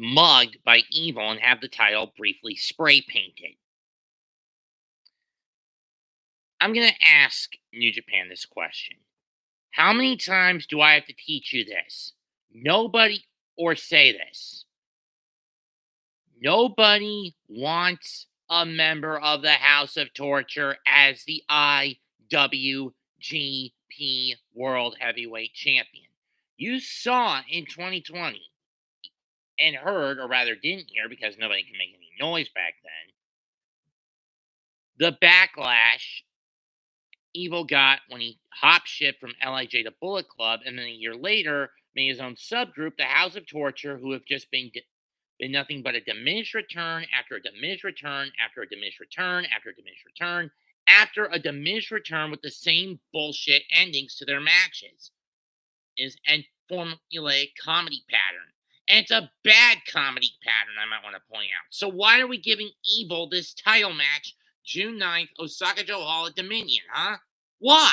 mugged by Evil and have the title briefly spray painted. I'm going to ask New Japan this question. How many times do I have to teach you this? Nobody, or say this. Nobody wants a member of the House of Torture as the IWGP World Heavyweight Champion. You saw in 2020 and heard, or rather didn't hear because nobody can make any noise back then, the backlash Evil got when he hop shipped from LIJ to Bullet Club, and then a year later made his own subgroup, the House of Torture, who have just been nothing but a diminished return after a diminished return after a diminished return after a diminished return after a diminished return with the same bullshit endings to their matches. And formulaic comedy pattern. And it's a bad comedy pattern, I might want to point out. So why are we giving Evil this title match June 9th, Osaka-jo Hall at Dominion, huh? Why?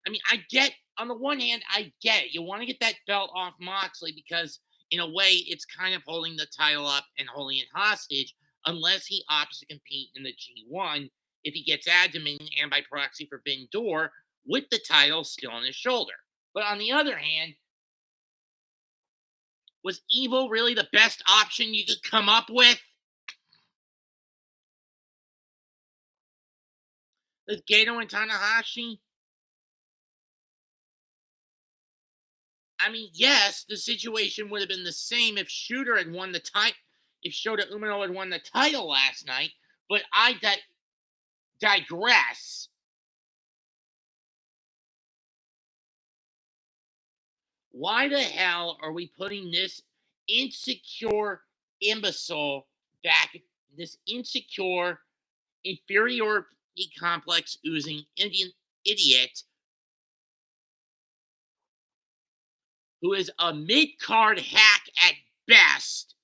I mean, I get, on the one hand, I get it. You want to get that belt off Moxley because, in a way, it's kind of holding the title up and holding it hostage unless he opts to compete in the G1 if he gets at Dominion and by proxy Forbidden Door with the title still on his shoulder. But on the other hand, was Evil really the best option you could come up with? With Gato and Tanahashi? I mean, yes, the situation would have been the same if Shooter had won the title, if Shota Umino had won the title last night, but I digress. Why the hell are we putting this insecure imbecile back, this insecure, inferiority complex oozing Indian idiot who is a mid-card hack at best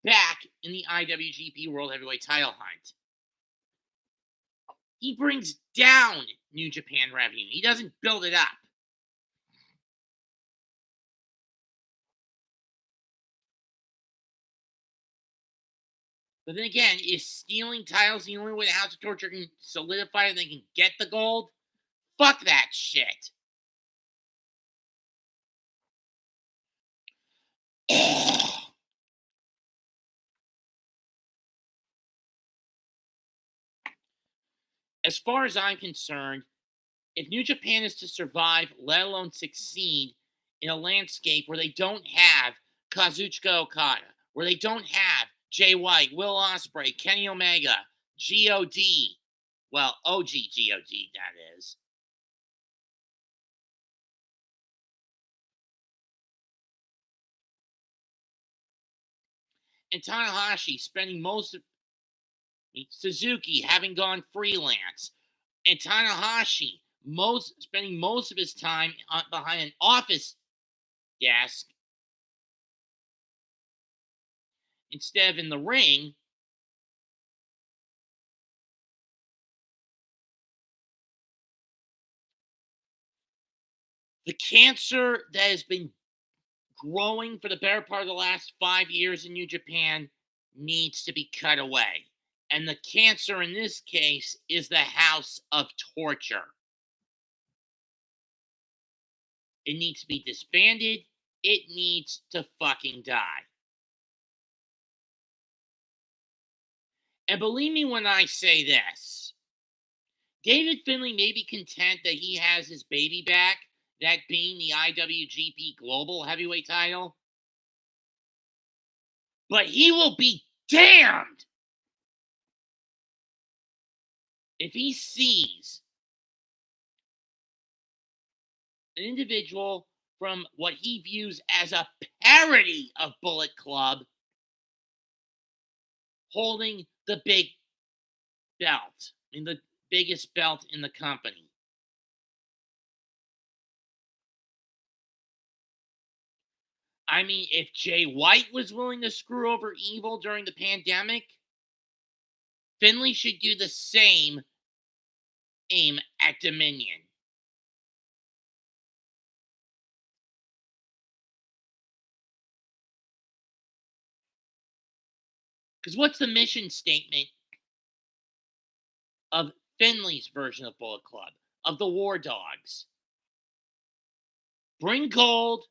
back in the IWGP World Heavyweight title hunt? He brings down New Japan revenue. He doesn't build it up. But then again, is stealing titles the only way the House of Torture can solidify and they can get the gold? Fuck that shit. As far as I'm concerned, if New Japan is to survive, let alone succeed, in a landscape where they don't have Kazuchika Okada, where they don't have Jay White, Will Ospreay, Kenny Omega, G.O.D., well, OG G.O.D., that is. And Tanahashi spending most of Suzuki having gone freelance, and Tanahashi spending most of his time behind an office desk instead of in the ring. The cancer that has been growing for the better part of the last 5 years in New Japan needs to be cut away. And the cancer in this case is the House of Torture. It needs to be disbanded. It needs to fucking die. And believe me when I say this, David Finlay may be content that he has his baby back, that being the IWGP Global Heavyweight title. But he will be damned if he sees an individual from what he views as a parody of Bullet Club holding the big belt, the biggest belt in the company. I mean, if Jay White was willing to screw over Evil during the pandemic, Finlay should do the same aim at Dominion. Because what's the mission statement of Finley's version of Bullet Club, of the War Dogs? Bring gold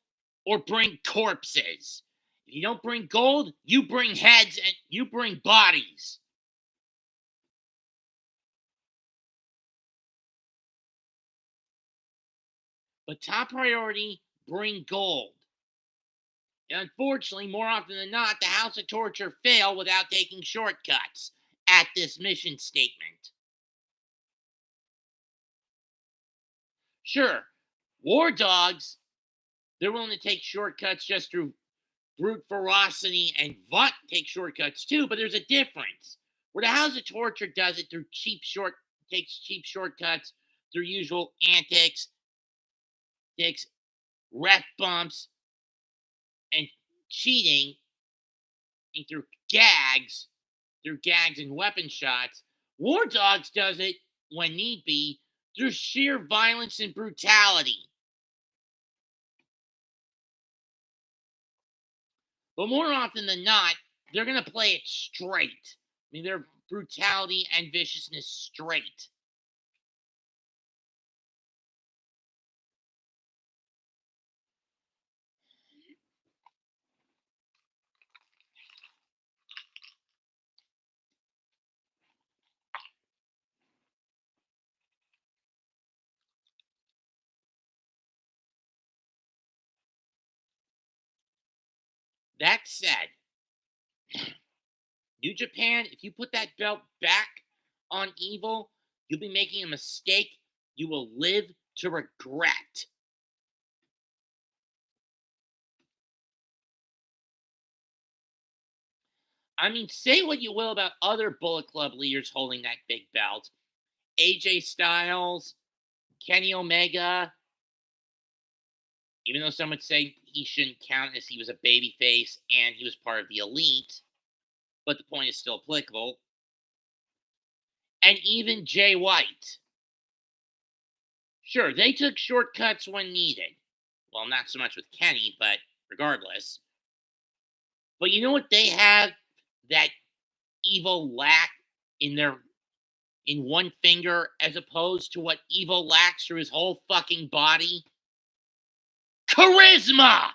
or bring corpses. If you don't bring gold, you bring heads and you bring bodies. But top priority, bring gold. And unfortunately, more often than not, the House of Torture fail without taking shortcuts at this mission statement. Sure, War Dogs, they're willing to take shortcuts just through brute ferocity, and Vought take shortcuts too, but there's a difference. Where the House of Torture does it through takes cheap shortcuts through usual antics, takes ref bumps, and cheating, and through gags and weapon shots. War Dogs does it, when need be, through sheer violence and brutality. But more often than not, they're going to play it straight. I mean, their brutality and viciousness straight. That said, New Japan, if you put that belt back on Evil, you'll be making a mistake you will live to regret. I mean, say what you will about other Bullet Club leaders holding that big belt. AJ Styles, Kenny Omega, even though some would say he shouldn't count as he was a babyface and he was part of the elite, but the point is still applicable. And even Jay White. Sure, they took shortcuts when needed. Well, not so much with Kenny, but regardless. But you know what they have that Evil lack in one finger, as opposed to what Evil lacks through his whole fucking body? Charisma!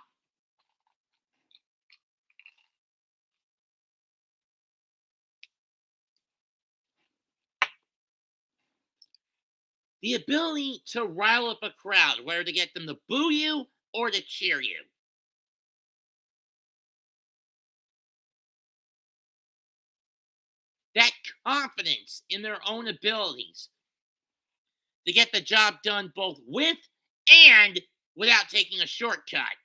The ability to rile up a crowd, whether to get them to boo you or to cheer you. That confidence in their own abilities to get the job done both with and without taking a shortcut.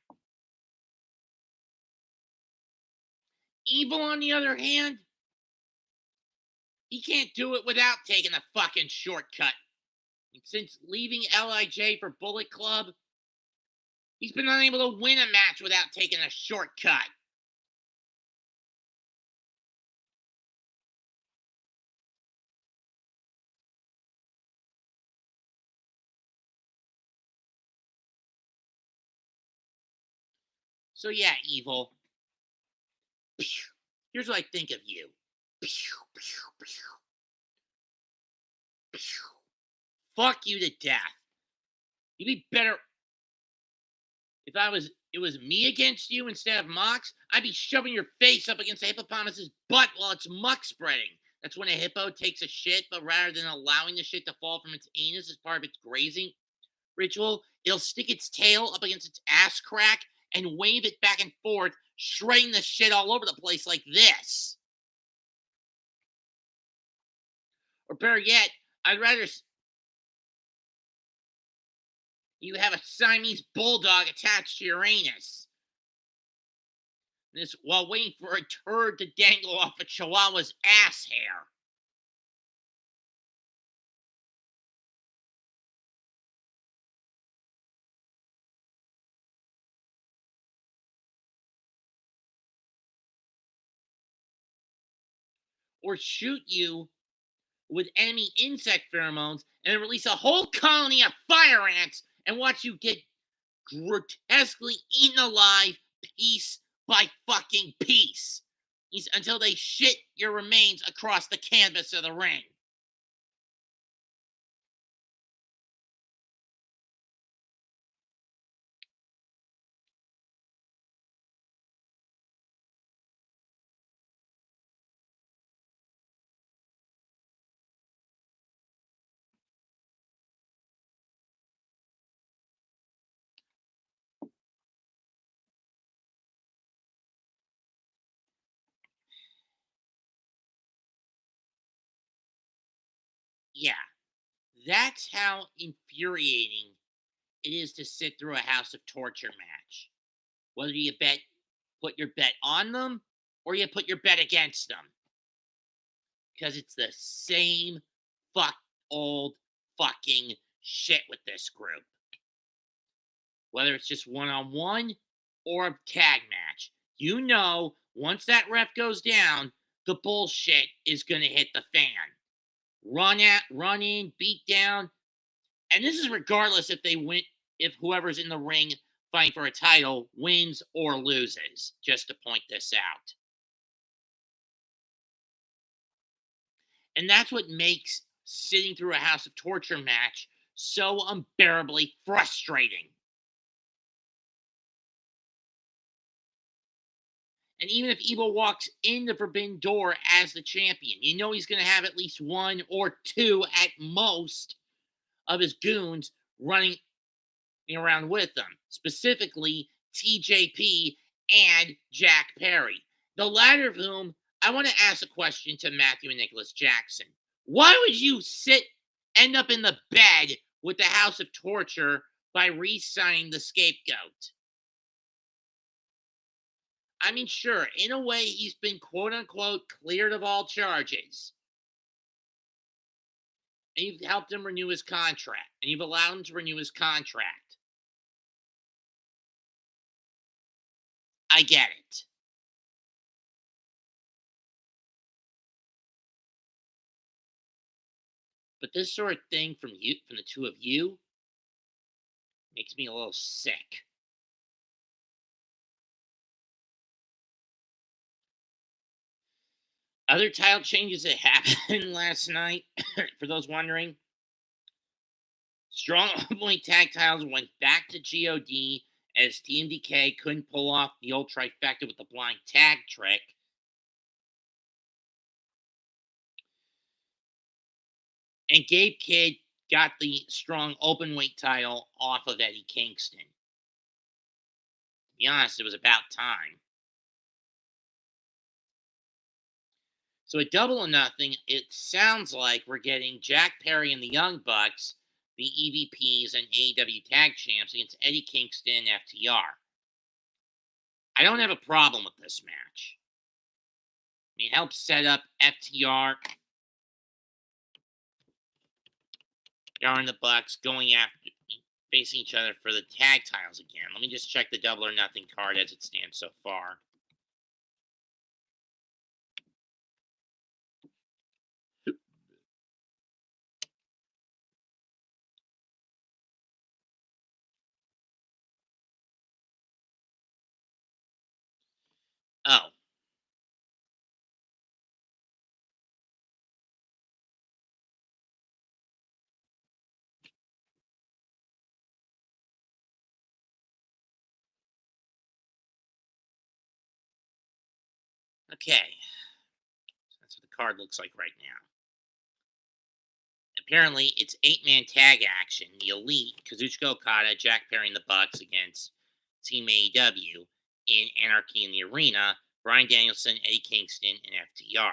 Evil, on the other hand, he can't do it without taking a fucking shortcut. And since leaving LIJ for Bullet Club, he's been unable to win a match without taking a shortcut. So yeah, Evil. Here's what I think of you. Fuck you to death. You'd be better if it was me against you instead of Mox. I'd be shoving your face up against a hippopotamus's butt while it's muck spreading. That's when a hippo takes a shit, but rather than allowing the shit to fall from its anus as part of its grazing ritual, it'll stick its tail up against its ass crack and wave it back and forth, shredding the shit all over the place like this. Or better yet, I'd rather you have a Siamese bulldog attached to your anus. This while waiting for a turd to dangle off a chihuahua's ass hair. Or shoot you with enemy insect pheromones and then release a whole colony of fire ants and watch you get grotesquely eaten alive piece by fucking piece. until they shit your remains across the canvas of the ring. Yeah, that's how infuriating it is to sit through a House of Torture match. Whether you put your bet on them or you put your bet against them, because it's the same fuck old fucking shit with this group. Whether it's just one on one or a tag match, once that ref goes down, the bullshit is gonna hit the fan. Run in, beat down, and this is regardless if they win, if whoever's in the ring fighting for a title wins or loses. Just to point this out, and that's what makes sitting through a House of Torture match so unbearably frustrating. And even if Evil walks in the Forbidden Door as the champion, he's going to have at least one or two at most of his goons running around with them, specifically TJP and Jack Perry. The latter of whom I want to ask a question to Matthew and Nicholas Jackson. Why would you end up in the bed with the House of Torture by re signing the scapegoat? I mean, sure, in a way, he's been quote unquote cleared of all charges. And you've helped him renew his contract, and you've allowed him to renew his contract. I get it. But this sort of thing from the two of you, makes me a little sick. Other title changes that happened last night, for those wondering, strong openweight tag titles went back to God as TMDK couldn't pull off the old trifecta with the blind tag trick. And Gabe Kidd got the strong openweight title off of Eddie Kingston. To be honest, it was about time. So at Double or Nothing, it sounds like we're getting Jack Perry and the Young Bucks, the EVPs and AEW Tag Champs, against Eddie Kingston and FTR. I don't have a problem with this match. I mean, it helps set up FTR and the Bucks going after facing each other for the tag titles again. Let me just check the Double or Nothing card as it stands so far. Oh. Okay. That's what the card looks like right now. Apparently, it's 8-man tag action. The Elite, Kazuchika Okada, Jack Perry, and the Bucks against Team AEW in Anarchy in the Arena, Bryan Danielson, Eddie Kingston, and FTR.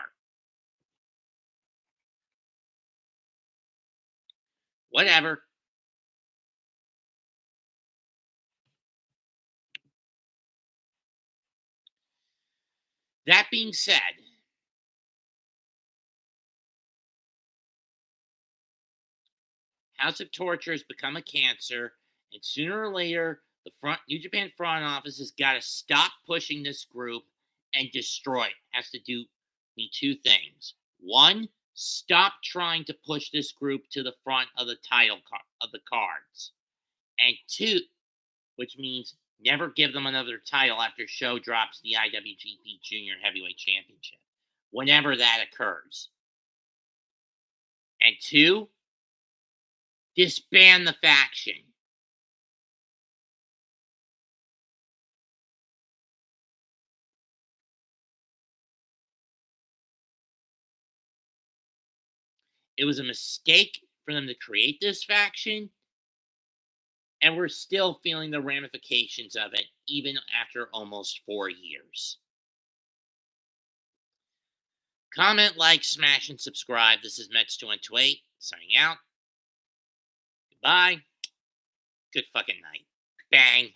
Whatever. That being said, House of Torture has become a cancer, and sooner or later, the New Japan front office has got to stop pushing this group and destroy it. Has to do two things. One, stop trying to push this group to the front of the title of the cards, and two, which means Never give them another title after Show drops the IWGP Junior Heavyweight Championship, whenever that occurs. And two, disband the faction. It was a mistake for them to create this faction, and we're still feeling the ramifications of it even after almost 4 years. Comment, like, smash, and subscribe. This is Mets2128 signing out. Goodbye. Good fucking night. Bang.